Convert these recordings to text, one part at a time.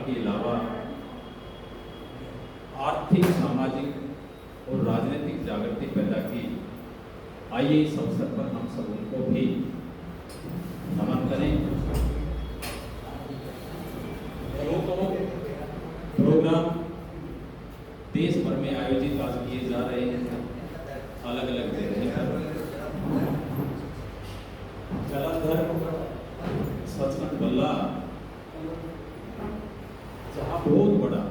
के अलावा आर्थिक, सामाजिक और राजनीतिक जागृति पैदा की। आइए इस अवसर पर हम सब उनको भी नमन करें। तो प्रोग्राम देश भर में आयोजित आज किए जा रहे हैं, अलग अलग जगह पर। जलंधर सचखंड बल्ला जहाँ बहुत बड़ा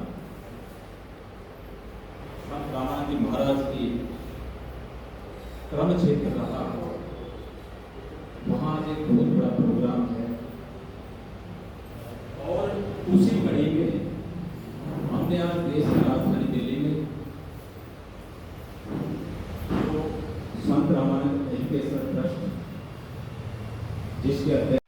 संत रामानंद जी महाराज की क्रम क्षेत्र रहा, वहाँ एक बहुत बड़ा प्रोग्राम है। और उसी कड़ी में हमने आज देश की राजधानी दिल्ली में जो संत रामानंद एजुकेशन ट्रस्ट, जिसके अध्यक्ष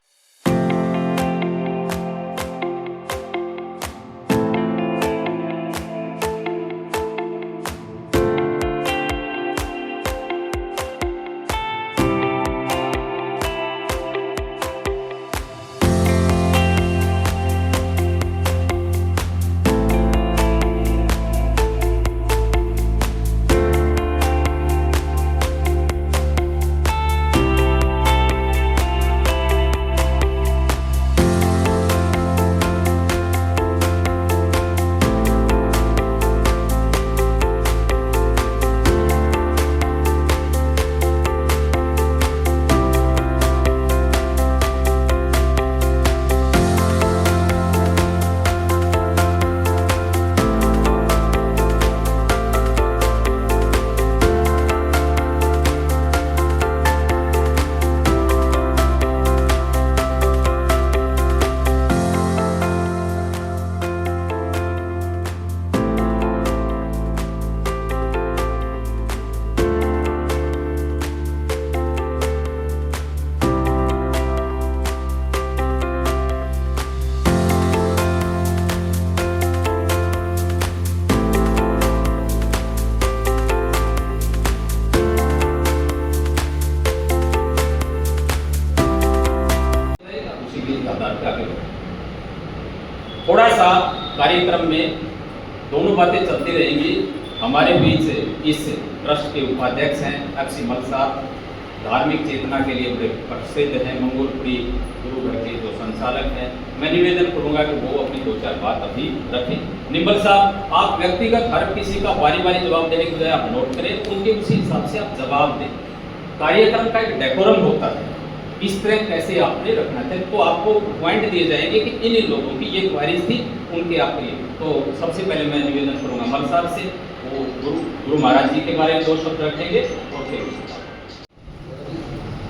थोड़ा सा कार्यक्रम में दोनों बातें चलती रहेंगी। हमारे बीच इस ट्रस्ट के उपाध्यक्ष हैं FC मल साहब, धार्मिक चेतना के लिए बड़े प्रसिद्ध हैं, मंगोलपुरी गुरु घर के जो संचालक हैं। मैं निवेदन करूंगा कि वो अपनी 2-4 बात अभी रखें। निम्बल साहब, आप व्यक्तिगत हर किसी का बारी-बारी जवाब देने की बजाय आप नोट करें, उनके उसी हिसाब से आप जवाब दें। कार्यक्रम का एक डेकोरम होता है, इस तरह कैसे आपने रखना चाहिए, तो आपको पॉइंट दिए जाएंगे कि इन लोगों की ये क्वारीज थी, उनके आपके। तो सबसे पहले मैं निवेदन करूंगा मल साहब से, वो गुरु महाराज जी के बारे में 2 शब्द रखेंगे। और फिर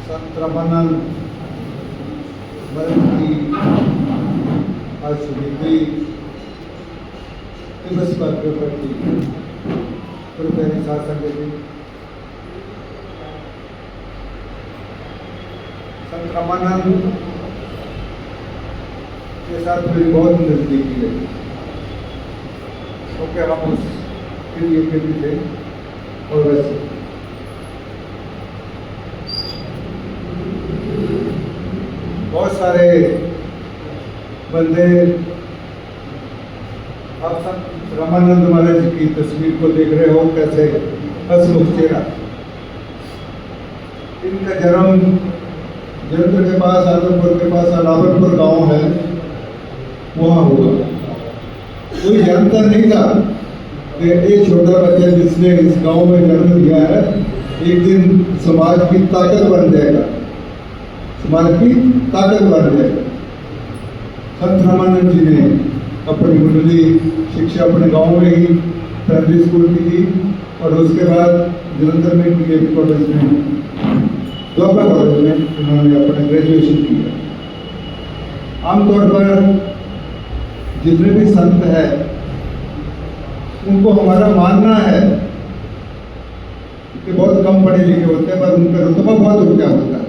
संत रामानंद की आज स्मृति दिवस पर शासन संत रामानंद के साथ मेरी बहुत नजदीकी है, क्योंकि हम उसके लिए भी थे। और वैसे बहुत सारे बंदे आप संत रामानंद महाराज की तस्वीर को देख रहे हो, कैसे हंसमुख चेहरा। इनका जन्म जलंधर के पास, आदमपुर के पास अलावरपुर गांव है, वहाँ हुआ। कोई जानता नहीं था कि एक छोटा बच्चा जिसने इस गांव में जन्म लिया है, एक दिन समाज की ताकत बन जाएगा, समाज की ताकत बन जाएगा। संत रामानंद जी ने अपनी मुंडली शिक्षा अपने गांव में ही प्राइमरी स्कूल की थी, और उसके बाद जलंधर में DAV कॉलेज में, द्वापा कॉलेज में उन्होंने अपना ग्रेजुएशन किया। आमतौर पर जितने भी संत हैं, उनको हमारा मानना है कि बहुत कम पढ़े लिखे होते हैं, पर उनका रुतबा बहुत ऊंचा होता है।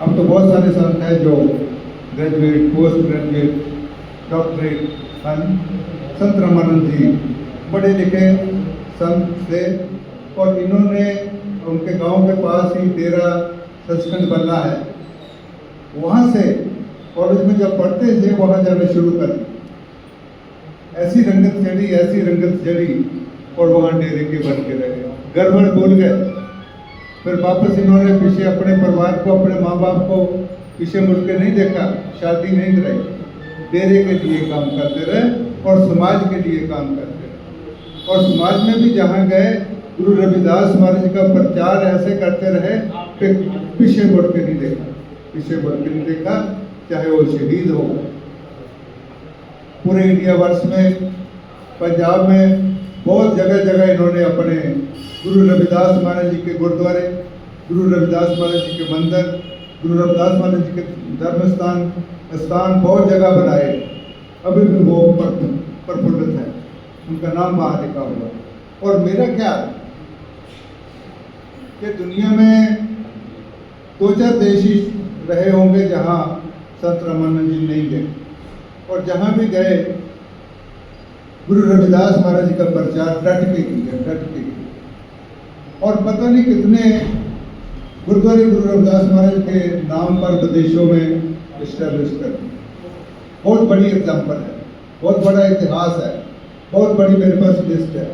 अब तो बहुत सारे संत हैं जो ग्रेजुएट, पोस्ट ग्रेजुएट, डॉक्टरेट। संत रामानंद जी बड़े लिखे संत थे, और इन्होंने उनके गांव के पास ही 13 सचखंड बल्ला है, वहाँ से कॉलेज में जब पढ़ते थे वहाँ जाना शुरू कर। ऐसी रंगत चढ़ी और वहाँ डेरे के बन के रहे। गड़बड़ भूल गए। फिर वापस इन्होंने पीछे अपने परिवार को, अपने माँ बाप को पीछे मुड़ के नहीं देखा, शादी नहीं कराई, डेरे के लिए काम करते रहे और समाज के लिए काम करते रहे। और समाज में भी जहाँ गए गुरु रविदास महाराज का प्रचार ऐसे करते रहे कि पीछे मुड़ के नहीं देखा, पीछे मुड़ के नहीं देखा, चाहे वो शहीद हो। पूरे इंडिया वर्ष में, पंजाब में बहुत जगह जगह इन्होंने अपने गुरु रविदास महाराज जी के गुरुद्वारे, गुरु रविदास महाराज जी के मंदिर, गुरु रविदास महाराज जी के धर्म स्थान बहुत जगह बनाए। अभी भी वो प्रफुल्लित है, उनका नाम वहाँ लिखा हुआ। और मेरा ख्याल कि दुनिया में 2-4 देश ही रहे होंगे जहाँ संत रामानंद जी नहीं गए, और जहाँ भी गए गुरु रविदास महाराज जी का प्रचार डट के किया। और पता नहीं कितने गुरुद्वारे गुरु रविदास महाराज के नाम पर विदेशों में इस्टेब्लिश कर दिए। बहुत बड़ी एग्जाम्पल है, बहुत बड़ा इतिहास है, बहुत बड़ी मेरे पास लिस्ट है,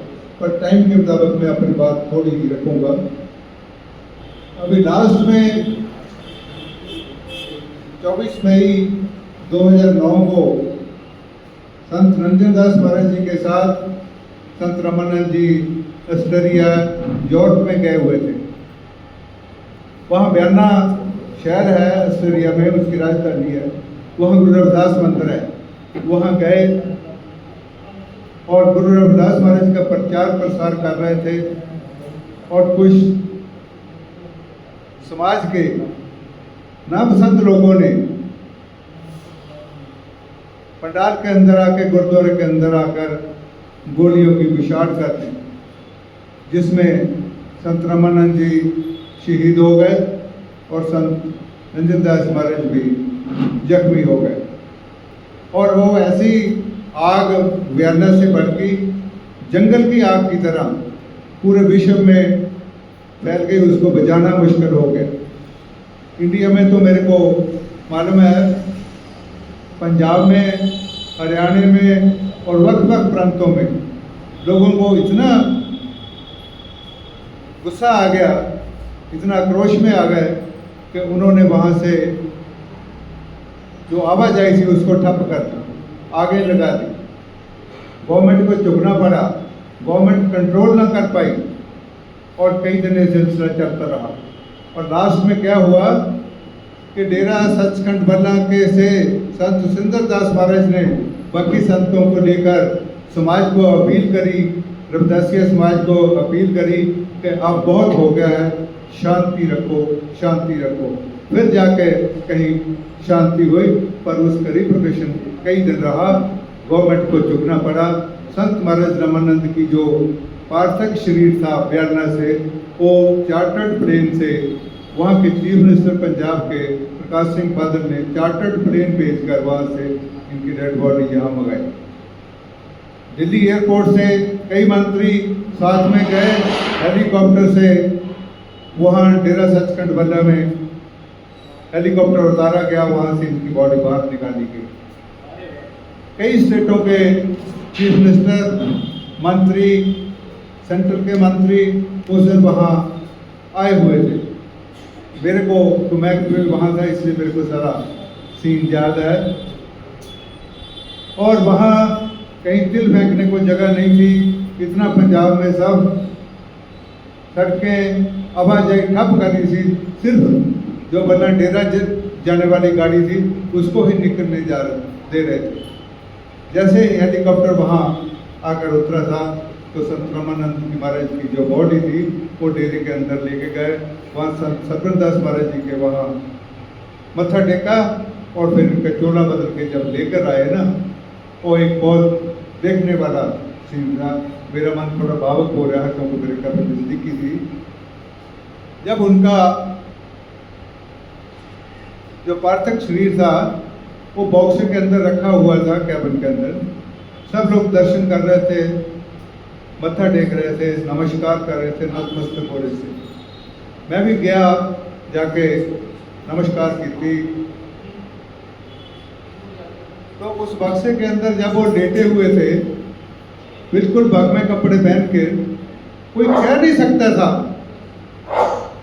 पर टाइम के मुताबिक मैं अपनी बात थोड़ी ही रखूँगा। अभी लास्ट में 24 मई 2009 को संत रंजन दास महाराज जी के साथ संत रामानंद जी ऑस्ट्रेलिया यूरोप में गए हुए थे। वहाँ बयाना शहर है ऑस्ट्रेलिया में, उसकी राजधानी है, वहाँ गुरु रविदास मंदिर है। वहाँ गए और गुरु रविदास महाराज का प्रचार प्रसार कर रहे थे। और कुछ समाज के नापसंद लोगों ने पंडाल के अंदर आके, गुरुद्वारे के अंदर आकर गोलियों की विशाल कर दी, जिसमें संत रामानंद जी शहीद हो गए और संत रंजन दास महाराज भी जख्मी हो गए। और वो ऐसी आग व्याना से भड़की, जंगल की आग की तरह पूरे विश्व में फैल गई, उसको बुझाना मुश्किल हो गया। इंडिया में तो मेरे को मालूम है, पंजाब में, हरियाणा में और वक्त प्रांतों में लोगों को इतना गुस्सा आ गया, इतना आक्रोश में आ गए कि उन्होंने वहाँ से जो आवाजाही थी उसको ठप कर दी, आगे लगा दी। गवर्नमेंट को झुकना पड़ा, गवर्नमेंट कंट्रोल ना कर पाई और कई दिन ये सिलसिला चलता रहा। और लास्ट में क्या हुआ कि डेरा सचखंड बल्ला के से संत सुंदर दास महाराज ने बाकी संतों को लेकर समाज को अपील करी, रविदासिया समाज को अपील करी कि अब बहुत हो गया है, शांति रखो, शांति रखो। फिर जाके कहीं शांति हुई, पर उस रिप्रिकॉशन कई दिन रहा, गवर्नमेंट को झुकना पड़ा। संत महाराज रामानंद की जो पार्थिव शरीर था बयाना से, वो चार्टर्ड प्लेन से वहाँ के चीफ मिनिस्टर पंजाब के प्रकाश सिंह बादल ने चार्टर्ड प्लेन भेजकर वहाँ से इनकी डेड बॉडी यहाँ मंगाई। दिल्ली एयरपोर्ट से कई मंत्री साथ में गए, हेलीकॉप्टर से वहाँ डेरा सचखंड बल्ला में हेलीकॉप्टर उतारा गया, वहाँ से इनकी बॉडी बाहर निकाली गई। कई स्टेटों के चीफ मिनिस्टर, मंत्री, सेंट्रल के मंत्री वो सब वहाँ आए हुए थे। मेरे को तो मैं वहाँ था, इसलिए मेरे को सारा सीन याद है। और वहाँ कहीं तिल फेंकने को जगह नहीं थी, इतना पंजाब में सब सड़कें आवाजाही ठप कर दी थी, सिर्फ जो बल्ला डेरा जाने वाली गाड़ी थी उसको ही निकलने दे रहे थे। जैसे हेलीकॉप्टर वहाँ आकर उतरा था तो संत रामानंद जी महाराज की जो बॉडी थी वो डेरे के अंदर लेके गए। वहाँ संत सतरदास महाराज जी के वहाँ मत्था टेका और फिर उनका चोला बदल के जब लेकर आए ना, वो एक बहुत देखने वाला सीन था। मेरा मन थोड़ा भावुक हो रहा है क्योंकि मेरे काफ़ी नज़दीकी थी। जब उनका जो पार्थिव शरीर था वो बॉक्स के अंदर रखा हुआ था, कैबिन के अंदर, सब लोग दर्शन कर रहे थे, मत्था टेक रहे थे, नमस्कार कर रहे थे, नतमस्तक हो रहे थे। मैं भी गया, जाके नमस्कार की थी। तो उस बक्से के अंदर जब वो लेटे हुए थे, बिल्कुल भगवे कपड़े पहन के, कोई कह नहीं सकता था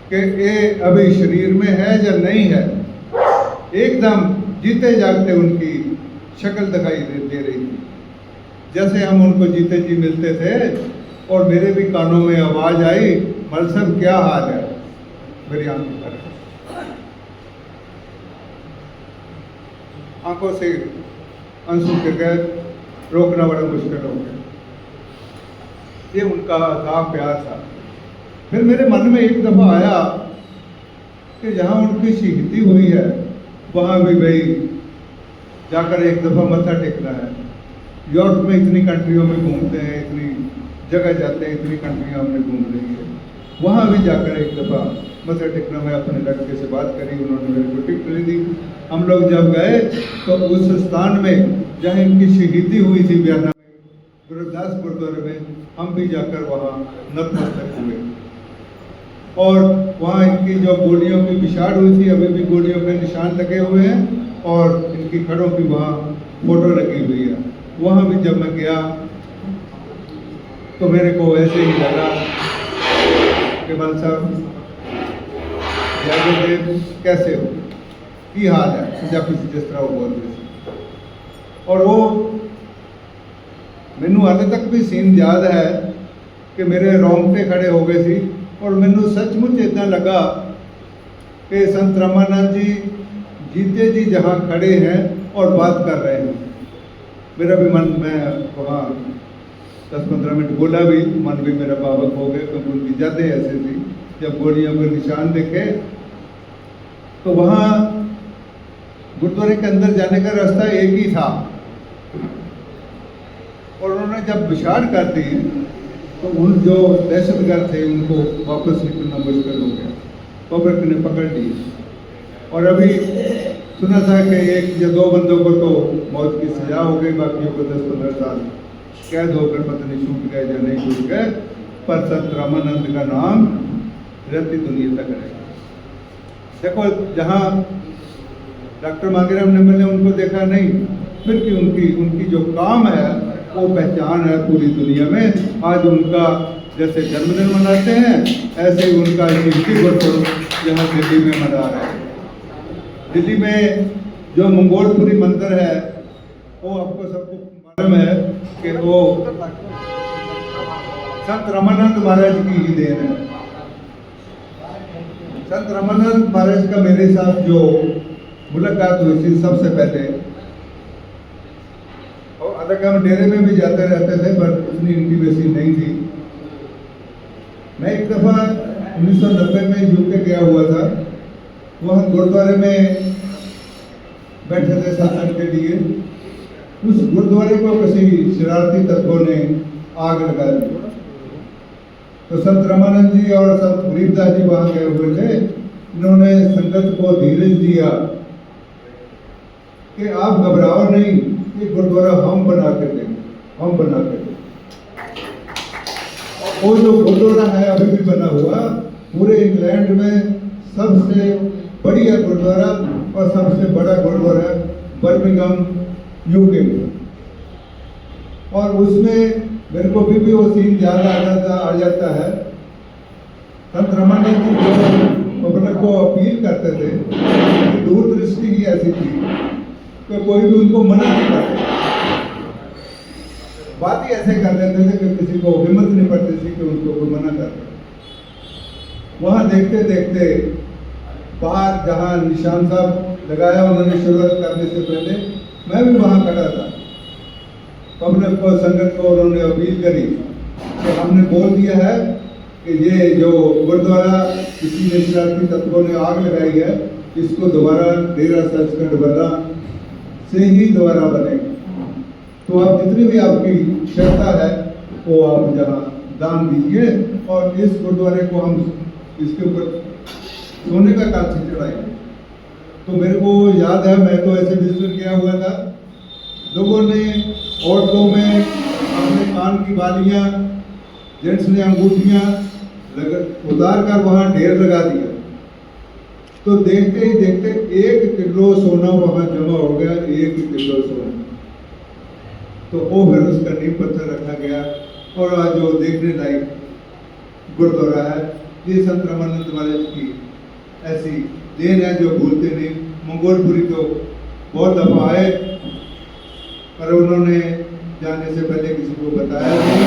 कि ये अभी शरीर में है या नहीं है। एकदम जीते जागते उनकी शक्ल दिखाई दे रही थी, जैसे हम उनको जीते जी मिलते थे। और मेरे भी कानों में आवाज आई, मल साहब क्या हाल है। मेरी आंखों से आंसू गिर गए, रोकना बड़ा मुश्किल हो गया। ये उनका था प्यार था। फिर मेरे मन में एक दफा आया कि जहाँ उनकी शहीदी हुई है वहाँ भी भाई जाकर एक दफा मत्था टेकना है। यूरोप में इतनी कंट्रियों में घूमते हैं, इतनी जगह जाते हैं, इतनी कंट्रियाँ हमने घूम रही है, वहाँ भी जाकर एक दफा मत्था टेकना। मैं अपने लड़के से बात करी, उन्होंने मेरे को टिकट दे दी। हम लोग जब गए तो उस स्थान में जहाँ इनकी शहीदी हुई थी बयाना में, गुरुदास गुरुद्वारे में, हम भी जाकर वहाँ नतमस्तक हुए। और वहाँ इनकी जो गोलियों की बिछाड़ हुई थी, अभी भी गोलियों के निशान लगे हुए हैं और इनकी खड़ों की वहाँ फोटो लगी हुई है। वहाँ भी जब मैं गया तो मेरे को ऐसे ही लगा कि बाल साहब जयदेव कैसे हो, की हाल है, या कुछ जिस तरह वो बोलते। और वो मैनू हाले तक भी सीन याद है कि मेरे रोंगटे खड़े हो गए थी। और मैनू सचमुच इतना लगा कि संत रामानंद जी जीते जी जहाँ खड़े हैं और बात कर रहे हैं। मेरा भी मन, मैं वहाँ 10-15 मिनट बोला भी, मन भी मेरा पावक हो गया, क्योंकि उनकी यादें ऐसे थी। जब गोलियों के निशान देखे तो वहाँ गुरुद्वारे के अंदर जाने का रास्ता एक ही था, और उन्होंने जब बिछाड़ कर दी तो उन जो दहशतगर्द थे उनको वापस निकलना मुश्किल हो गया। पब्लिक ने पकड़ ली और अभी सुना था कि 1 या 2 बंदों को तो मौत की सजा हो गई, बाकियों को 10-15 साल कैद होकर पता नहीं छूट गए या नहीं छूट गए। पर संत रामानंद का नाम रहती दुनिया तक रहेगा। देखो, जहाँ डॉक्टर मांगेराम ने मैंने उनको देखा नहीं, फिर कि उनकी जो काम है वो पहचान है पूरी दुनिया में। आज उनका जैसे जन्मदिन मनाते हैं, ऐसे ही उनका कीर्ति गुरुपुरब यहाँ दिल्ली में मना रहे हैं। दिल्ली में जो मंगोलपुरी मंदिर है वो आपको सबको मालूम है कि वो संत रामानंद महाराज की ही देन है। संत रामानंद महाराज का मेरे साथ जो मुलाकात हुई थी सबसे पहले, और अलग हम डेरे में भी जाते रहते थे, पर उतनी इंटीमेसी नहीं थी। मैं एक दफ़ा 1990 में यूके गया हुआ था। वहाँ गुरुद्वारे में बैठे थे सत्संग के लिए। उस गुरुद्वारे को किसी शरारती तत्वों ने आग लगा दी। तो संत रामानंद जी और संत गरीबदास जी वहाँ गए हुए थे। इन्होंने संगत को धीरज दिया कि आप घबराओ नहीं, ये गुरुद्वारा हम बना के देंगे, हम बना के देंगे। वो जो गुरुद्वारा है अभी भी बना हुआ, पूरे इंग्लैंड में सबसे बढ़िया गुरुद्वारा और सबसे बड़ा गुरुद्वारा बर्मिंघम यूके में। और उसमें मेरे को भी वो सीन याद आ जाता है। संत रामानंद जी जो पब्लिक को अपील करते थे, दूरदृष्टि ही ऐसी थी कि कोई भी उनको मना नहीं करते। बात ही ऐसे कर देते थे कि किसी को हिम्मत नहीं पड़ती थी कि उनको कोई मना कर दे। वहाँ देखते देखते बाहर जहाँ निशान साहब लगाया उन्होंने शुरुआत करने से पहले मैं भी वहाँ खड़ा था। पब्लिक को, संगत को उन्होंने अपील करी कि हमने बोल दिया है कि ये जो गुरुद्वारा किसी ने शरारती तत्वों ने आग लगाई है, इसको दोबारा डेरा सचखंड वाला से ही दोबारा बनेगा। तो आप जितनी भी आपकी श्रद्धा है वो आप जहाँ दान दीजिए, और इस गुरुद्वारे को हम इसके ऊपर सोने का कांच चढ़ाएंगे। तो मेरे को याद है, मैं तो ऐसे विजिट किया हुआ था। लोगों ने औरतों में अपने कान की बालियां, जेंट्स ने अंगूठियां उतार कर वहाँ ढेर लगा दिया। तो देखते ही देखते 1 किलो सोना वहाँ जमा हो गया। 1 किलो सोना तो वो फिर उसका नींव पत्थर रखा गया। और आज जो देखने लायक गुरुद्वारा है, ये संत रामानंद महाराज की ऐसी देन है जो भूलते नहीं। मंगोलपुरी तो बहुत दफा आए, पर उन्होंने जाने से पहले किसी को बताया नहीं।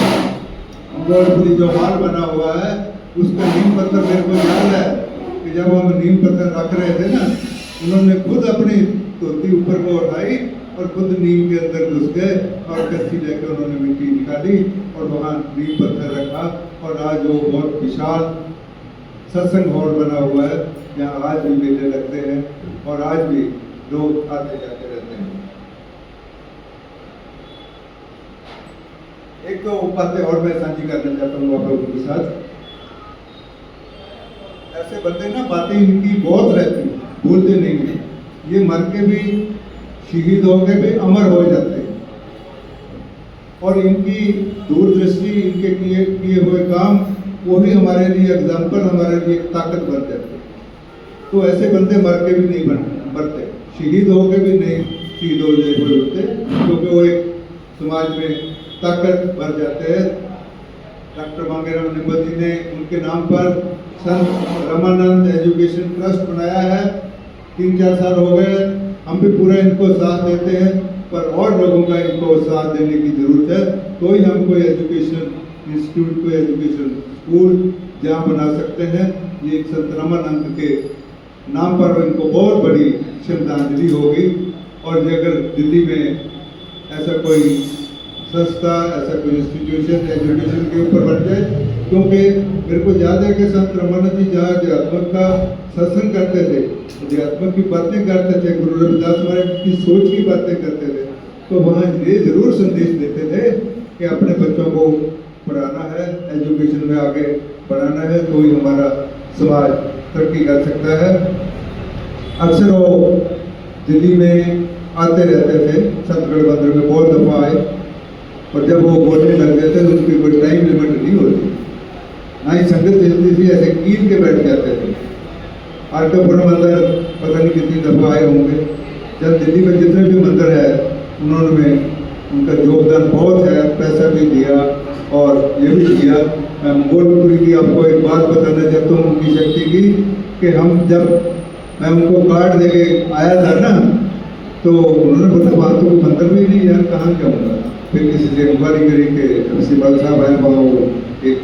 मंगोलपुरी जो हाल बना हुआ है उसका नींव पत्थर मेरे को याद है कि जब हम नींव पत्थर रख रहे थे ना, उन्होंने खुद अपनी धोती ऊपर को उठाई और खुद नींव के अंदर घुस गए और कच्ची लेकर उन्होंने मिट्टी निकाली और वहाँ नींव पत्थर रखा। और आज वो बहुत विशाल सत्संग हॉल बना हुआ है, जहाँ आज भी मेले लगते हैं और आज भी लोग आते जाते रहते हैं। एक तो बातें और मैं साझी करना चाहता हूँ आप लोगों के साथ। ऐसे बंदे ना बातें इनकी बहुत रहती हैं, भूलते नहीं हैं। ये मर के भी, शहीद हो के भी अमर हो जाते हैं। और इनकी दूरदृष्टि, इनके किए हुए काम, वो भी हमारे लिए एग्जाम्पल, हमारे लिए ताकत बन जाते हैं। तो ऐसे बंदे मर के भी नहीं मरते, शहीद हो के भी नहीं शहीद होते, क्योंकि वो एक समाज में ताकत भर जाते हैं। डॉक्टर मांगेराम निम्बल जी ने उनके नाम पर संत रामानंद एजुकेशन ट्रस्ट बनाया है। 3-4 साल हो गए, हम भी पूरा इनको साथ देते हैं, पर और लोगों का इनको साथ देने की जरूरत है। तो ही हम कोई एजुकेशन इंस्टीट्यूट, कोई एजुकेशन स्कूल जहाँ बना सकते हैं। ये एक संत रामानंद के नाम पर इनको बहुत बड़ी श्रद्धांजलि होगी। और ये अगर दिल्ली में ऐसा कोई संस्था, ऐसा कोई इंस्टीट्यूशन एजुकेशन के ऊपर बन जाए, क्योंकि मेरे को याद है कि संत रामानंद जी जहाँ अध्यात्म का सत्संग करते थे, अध्यात्म की बातें करते थे, गुरु रविदास महाराज की सोच की बातें करते थे, तो वहाँ ये जरूर संदेश देते थे कि अपने बच्चों को पढ़ाना है, एजुकेशन में आगे बढ़ाना है, तो ही हमारा समाज तरक्की कर सकता है। अक्सर वो दिल्ली में आते रहते थे, संतगढ़ मंदिर में बहुत दफा आए, और जब वो बोलने लग गए थे तो उनकी कोई टाइम लिमिट नहीं होती, ना ही संगत चलती थी, ऐसे कील के बैठ जाते थे। आरकापुरम मंदिर पता नहीं कितनी दफा आए होंगे। जब दिल्ली में जितने भी मंदिर है, उन्होंने उनका योगदान बहुत है, पैसा भी दिया और ये भी किया। मैं मंगोलपुरी की आपको एक बात बताना चाहता हूँ उनकी शक्ति की, कि हम जब मैं उनको कार्ड देके आया था ना, तो उन्होंने बोला वहाँ तो कोई मंदिर भी नहीं यार, कहाँ जाऊँगा। फिर किसी से इंक्वायरी करी कि MC बाल साहब आए, वहाँ एक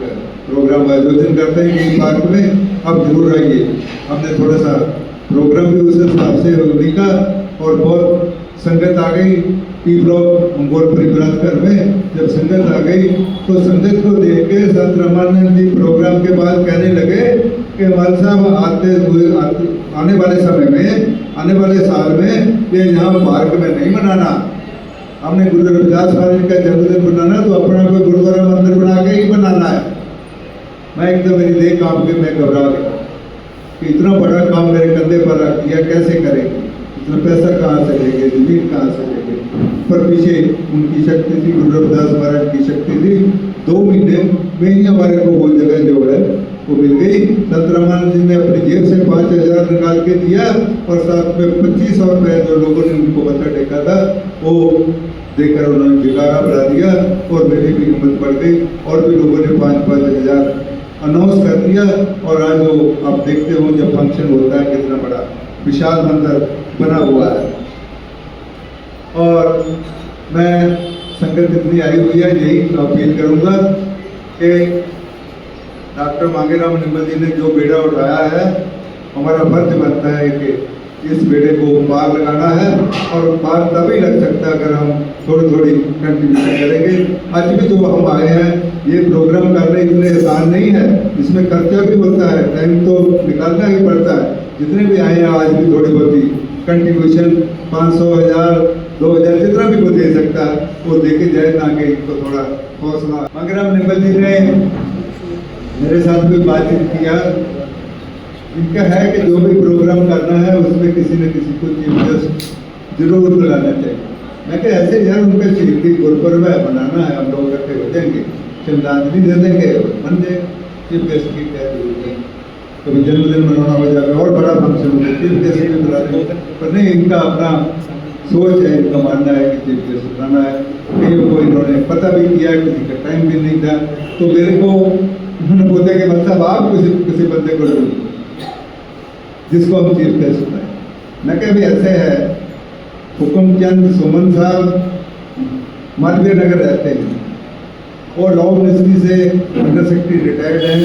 प्रोग्राम आयोजन करते हैं कि पार्क में, आप जरूर आइए। हमने थोड़ा सा प्रोग्राम भी उस हिसाब से लिखा और बहुत संगत आ गई। टी ब्लॉक मंगोलपुरी बराजकर में जब संगत आ गई, तो संगत को देख के संत रामानंद जी प्रोग्राम के बाद कहने लगे कि माल साहब आने वाले समय में, आने वाले साल में ये यहाँ पार्क में नहीं मनाना, हमने गुरु रविदास महाराज का जन्मदिन बनाना तो अपना कोई गुरुद्वारा मंदिर बना के ही बनाना है। मैं एकदम मेरी देख काम के मैं घबरा गया कि इतना बड़ा काम मेरे कंधे पर रख दिया, कैसे करेंगे, इतना पैसा कहाँ से लेंगे, जमीन कहाँ से लेंगे। पर पीछे उनकी शक्ति थी, गुरु रविदास महाराज की शक्ति थी। 2 महीने में ही हमारे को वो जगह जो है वो मिल गई। संत रामानंद जी ने अपनी जेब से 5,000 निकाल के दिया और साथ में 2500 रुपये जो लोगों ने उनको मत्था टेका था वो देकर उन्होंने जगारा बढ़ा दिया और मेरी भी हिम्मत बढ़ गई और भी लोगों ने 5-5 हज़ार अनाउंस कर दिया। और आज वो आप देखते हो जब फंक्शन होता है कितना बड़ा विशाल मंदिर बना हुआ है। और मैं संगत जितनी आई हुई है यही अपील करूँगा कि डॉक्टर मांगेराम निम्बल जी ने जो बेड़ा उठाया है, हमारा फर्ज बनता है कि इस बेड़े को पार लगाना है। और पार तभी लग सकता है अगर हम थोड़ी थोड़ी कंट्रीब्यूशन करेंगे। आज भी जो हम आए हैं ये प्रोग्राम करने इतने आसान नहीं है, इसमें खर्चा भी होता है, टाइम तो निकालना ही पड़ता है। जितने भी आए हैं आज भी थोड़ी बहुत ही कंट्रीब्यूशन 500, 1000, 2000 जितना भी कोई दे सकता है वो दे के जाए, ना कि इनको थोड़ा हौसला। मांगेराम निम्बल जी ने मेरे साथ भी बातचीत किया। इनका है कि जो भी प्रोग्राम करना है उसमें किसी न किसी को चीफ गेस्ट जरूर बुलाना चाहिए। मैं क्या ऐसे यार उनका शहीदी गुरुपर्व है, बनाना है, हम लोग इकट्ठे हो जाएंगे, श्रद्धांजलि दे देंगे, बन जाए। चीफ गेस्ट की क्या जरूरत है, कभी जन्मदिन मनाना हो जाएगा और बड़ा फंक्शन हो, चीफ गेस्ट भी बुला देंगे। पर नहीं, इनका अपना सोच है, इनका मानना है कि चीफ गेस्ट बुलाना है। कईयों को इन्होंने पता भी किया, किसी का टाइम भी नहीं था। तो मेरे को उन्होंने बोला कि मतलब आप किसी बंदे को ढूंढो जिसको हम चीफ गेस्ट बनाए। मैं कहा भी ऐसे है, हुकुमचंद सुमन साहब मालवीय नगर रहते हैं और लॉ मिनिस्ट्री से अंडर सेक्रेटरी रिटायर्ड हैं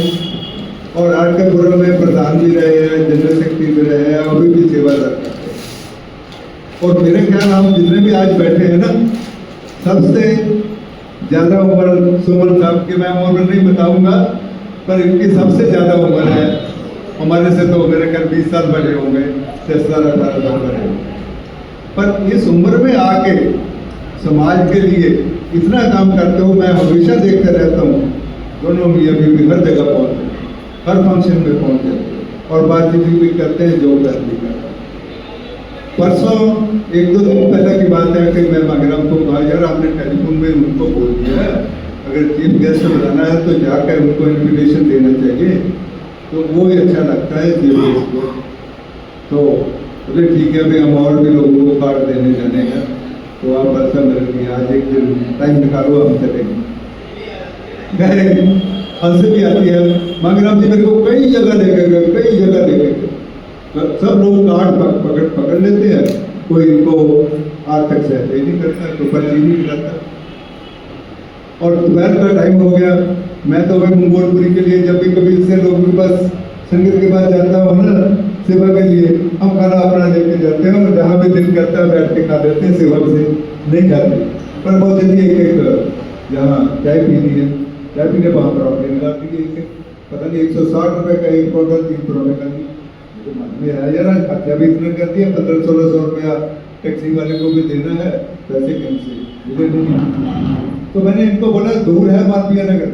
और आरकेपुरम में प्रधान भी रहे हैं, जनरल सेक्रेटरी भी रहे हैं, अभी भी सेवारत करते हैं। और मेरे ख्याल हम जितने भी आज बैठे हैं ना, सबसे ज़्यादा उम्र सुमन साहब की, मैं उम्र नहीं बताऊंगा, पर इनकी सबसे ज़्यादा उम्र है। हमारे से तो मेरे ख्याल 20 साल बड़े होंगे, 17-18 साल बड़े होंगे। पर इस उम्र में आके समाज के लिए इतना काम करते हो, मैं हमेशा देखते रहता हूँ। दोनों मियाँ बीवी हर जगह पहुँचते, हर फंक्शन में पहुँचते और बातचीत भी करते हैं, जो कर भी करते हैं। परसों 1-2 दिन पहले की बात है कि मैं मांगेराम को कहा, यार आपने टेलीफोन में उनको बोल दिया है, अगर चीफ गेस्ट बुलाना है तो जाकर उनको इन्विटेशन देना चाहिए, तो वो ही अच्छा लगता है चीफ गेस्ट को। तो बोले ठीक है भाई, हम और भी लोगों को कार्ड देने जाने हैं, तो आप ऐसा मेरे लिए आज एक दिन टाइम निकालो, हम चलेंगे। गए, हमसे भी आती है, मांगेराम जी मेरे को कई जगह लेके गए, कई जगह लेके गए। सब लोग कार्ड पकड़ लेते हैं, कोई इनको आज तक सहते नहीं करता, तो पर्ची नहीं करता। और दोपहर का टाइम हो गया, मैं तो भाई मंगोलपुरी के लिए जब भी कभी इससे लोगों के पास संगत के पास जाता हूँ ना सेवा के लिए, हम खाना अपना लेके जाते हैं और जहाँ भी दिल करता है बैठ के खा लेते हैं, सेवा से नहीं खाते। पर बहुत जल्दी एक जहाँ चाय पीनी है, चाय पीने वहाँ पर अपने लगा दी, पता नहीं 160 रुपये का एक बॉटल 300 रुपये का दी। तो मन में आया यार, खर्चा भी इतना कर दिया, 1500-1600 रुपया टैक्सी वाले को भी देना है, पैसे कहीं से मिले नहीं। तो मैंने इनको बोला दूर है मालवीय नगर,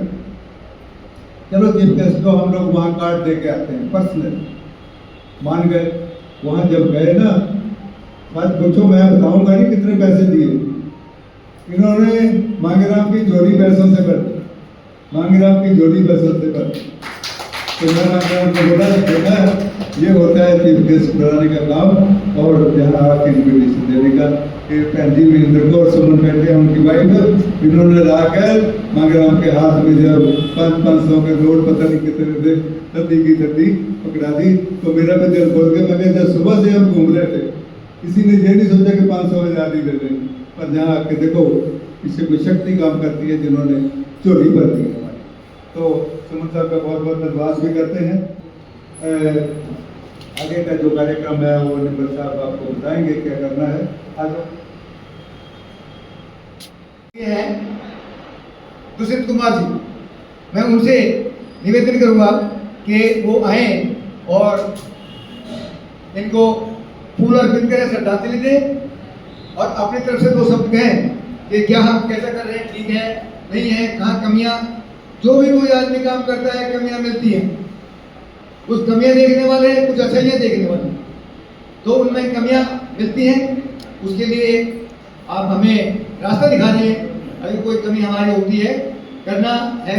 चलो चीफ गेस्ट को हम लोग वहाँ कार्ड दे के आते हैं, पर्सनल। मान गए। वहाँ जब गए ना, बात पूछो, मैं बताऊंगा नहीं कितने पैसे दिए। इन्होंने मांगेराम की जोड़ी पैसों से भर, मांगेराम की जोड़ी पैसों से भर। तो मैं मांगेराम को बोला, बेटा ये होता है चीफ गेस्ट बनाने का काम और जहाँ आके इन्विटेशन देने का। भैन जी वीरेंद्र को और सुमन बैठे, उनकी वाइफ, इन्होंने लाकर मांगेराम के हाथ में जब 500 के नोट पता नहीं कितने थे, तद्दी की तद्दी पकड़ा दी। तो मेरा भी दिल बोल गया। मैं जब सुबह से हम घूम रहे थे, किसी ने ये नहीं सोचा कि 500 में आदि दे दें, पर जहाँ आके देखो इससे कोई शक्ति काम करती है जिन्होंने चोरी भर दी हमारी। तो सुमन साहब का बहुत बहुत धन्यवाद भी करते हैं। आगे का जो कार्यक्रम है वो निम्बल साहब आपको बताएंगे क्या करना है। आज ये है दुष्यंत कुमार जी, मैं उनसे निवेदन करूंगा कि वो आए और इनको फूल अर्पित करें, श्रद्धांजलि दें और अपनी तरफ से 2 शब्द कहें कि क्या हम कैसा कर रहे हैं, ठीक है नहीं है, कहाँ कमियां, जो भी कोई आदमी काम करता है कमियां मिलती हैं, कुछ कमियां देखने वाले हैं, कुछ अच्छाइयां देखने वाले हैं, तो उनमें कमियां मिलती हैं। उसके लिए आप हमें रास्ता दिखा दें। अगर कोई कमी हमारी होती है, करना है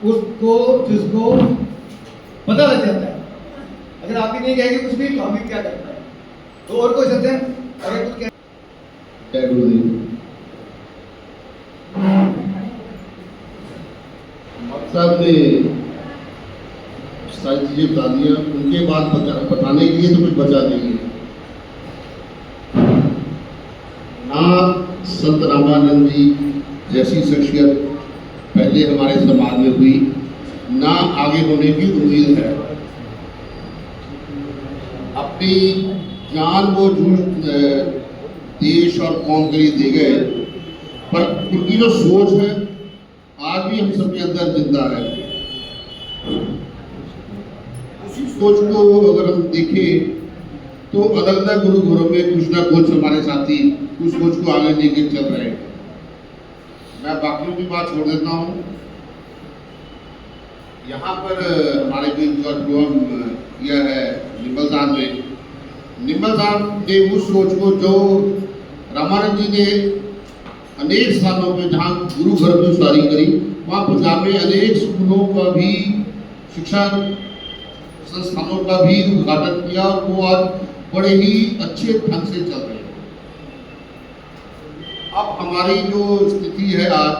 उसको जिसको पता लग जाता है। अगर आप ही नहीं कहेंगे कुछ भी तो हम भी क्या करता है, तो और कोई सत्य अगर कुछ कह साहब ने सारी चीजें बता दिया, उनके बाद बताने के लिए तो कुछ बचा नहीं है। ना संत रामानंद जी जैसी शख्सियत पहले हमारे समाज में हुई, ना आगे होने की उम्मीद है। अपनी जान वो जूझ देश और कौम के लिए दे गए, पर उनकी जो सोच है आज भी हम सबके अंदर जिंदा है। उसी सोच को अगर हम देखें तो अलग अलग गुरु घरों में कुछ ना कुछ हमारे साथी उस सोच को आगे लेके चल रहे हैं। मैं बाकियों की बात छोड़ देता हूँ। यहाँ पर हमारे भी जो प्रोग्राम किया है निम्बल साहब ने उस सोच को जो रामानंद जी ने अनेक स्थानों पे जहाँ गुरु घर में उसारी करी, वहाँ पंजाब में अनेक स्कूलों का भी, शिक्षा संस्थानों का भी उद्घाटन किया और वो आज बड़े ही अच्छे ढंग से चल रहे हैं। अब हमारी जो स्थिति है आज,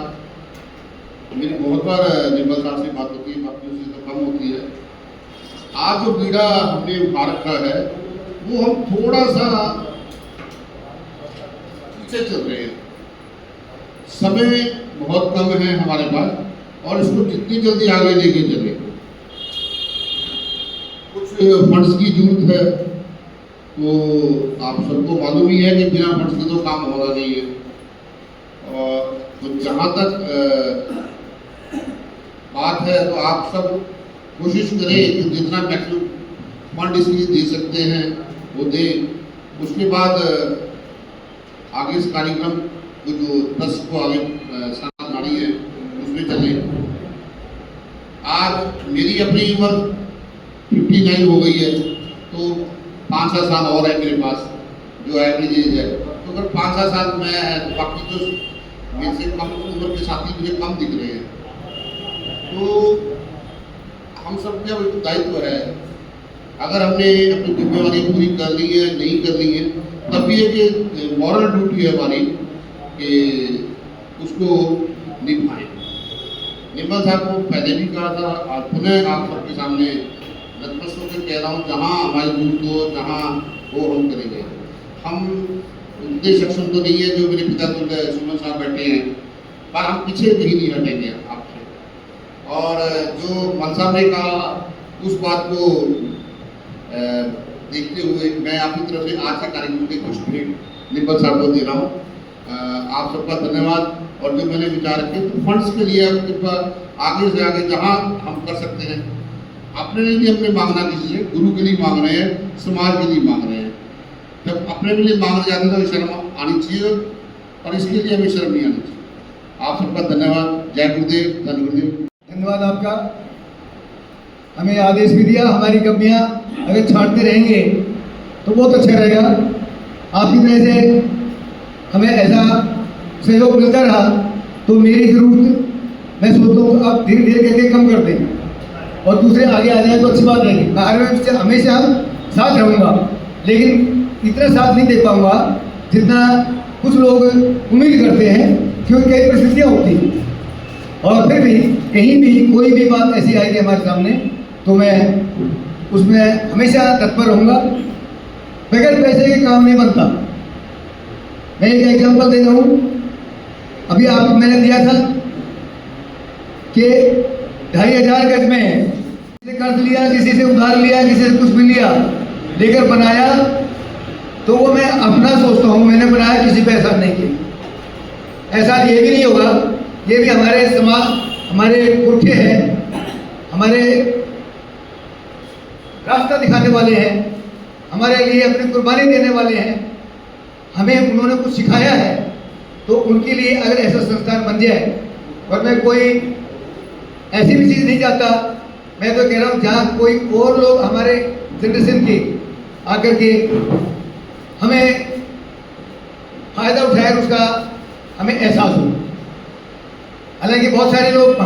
मेरी बहुत बार निर्मल साहब से बात होती है, बाकी उससे तो कम होती है। आज जो बीड़ा हमने उठा रखा है वो हम थोड़ा सा पीछे चल रहे हैं, समय बहुत कम है हमारे पास और इसको जितनी जल्दी आगे लेके चले। कुछ फंड्स की जरूरत है, तो आप सबको मालूम ही है कि बिना फंड्स के तो काम होना नहीं है। और तो जहाँ तक बात है तो आप सब कोशिश करें कि जितना मैक्सिमम फंड इसलिए दे सकते हैं वो दें। उसके बाद आगे इस कार्यक्रम को जो ट्रस्ट को आगे गाड़ी है उसमें चले। आज मेरी अपनी उम्र 59 हो गई है, तो 5-6 साल और है मेरे पास जो एवरेज एज है। तो अगर 5-6 साल मैं, बाकी तो मेरे से कम उम्र के साथी मुझे कम दिख रहे हैं, तो हम सब का एक दायित्व है। अगर हमने अपनी जिम्मेवारी पूरी कर ली है, नहीं कर ली है, तब भी एक मॉरल ड्यूटी है हमारी कि उसको निभाएं। निर्मल साहब को पहले भी कहा था और पुनः आप सबके सामने नतमस्तक होकर कह रहा हूँ, जहाँ हमारी जरूरत हो, जहाँ वो हम करेंगे। हम उतने सक्षम तो नहीं है जो मेरे पिता तो सुमन साहब बैठे हैं, पर हम पीछे नहीं हटेंगे आपसे। और जो मन साहब ने कहा उस बात को देखते हुए मैं आपकी तरफ से आज के कार्यक्रम के कुछ भेंट निर्मल साहब को दे रहा हूँ। आप सबका धन्यवाद। और जो मैंने विचार रखे तो फंड्स के लिए आप कृपया आगे से आगे जहाँ हम कर सकते हैं, अपने लिए हमने मांगना किसी से, गुरु के लिए मांग रहे हैं, समाज के लिए मांग रहे हैं। जब अपने लिए मांगने जाते हैं तो शर्म आनी चाहिए और इसके लिए हमें शर्म नहीं आनी चाहिए। आप सबका धन्यवाद। जय गुरुदेव, धन गुरुदेव। धन्यवाद आपका। हमें आदेश भी दिया, हमारी कमियां अगर छांटते रहेंगे तो बहुत अच्छा रहेगा। आपकी तरह से हमें ऐसा सहयोग मिलता रहा तो मेरी ज़रूरत मैं सोचता हूँ आप धीरे धीरे करके कम कर दें और दूसरे आगे आ जाए तो अच्छी बात रहेगी। मैं हमेशा साथ रहूँगा, लेकिन इतना साथ नहीं दे पाऊँगा जितना कुछ लोग उम्मीद करते हैं, क्योंकि कई परिस्थितियाँ होती हैं। और फिर भी कहीं भी कोई भी बात ऐसी आएगी हमारे सामने तो मैं उसमें हमेशा तत्पर रहूँगा। बगैर पैसे के काम नहीं बनता। मैं एक एग्जांपल दे रहा हूँ। अभी आप मैंने दिया था कि 2500 गज में किसी से कर्ज लिया, किसी से उधार लिया, किसी से कुछ भी लिया, लेकर बनाया तो वो मैं अपना सोचता हूँ, मैंने बनाया, किसी पे एहसान नहीं किया। ऐसा ये भी नहीं होगा, ये भी हमारे समाज, हमारे पुरखे हैं, हमारे रास्ता दिखाने वाले हैं, हमारे लिए अपनी कुर्बानी देने वाले हैं। हमें उन्होंने कुछ सिखाया है, तो उनके लिए अगर ऐसा संस्थान बन जाए, और मैं कोई ऐसी भी चीज़ नहीं चाहता, मैं तो कह रहा हूँ जहाँ कोई और लोग हमारे जनरेशन के आकर के हमें फायदा उठाए, उसका हमें एहसास हो। हालांकि बहुत सारे लोग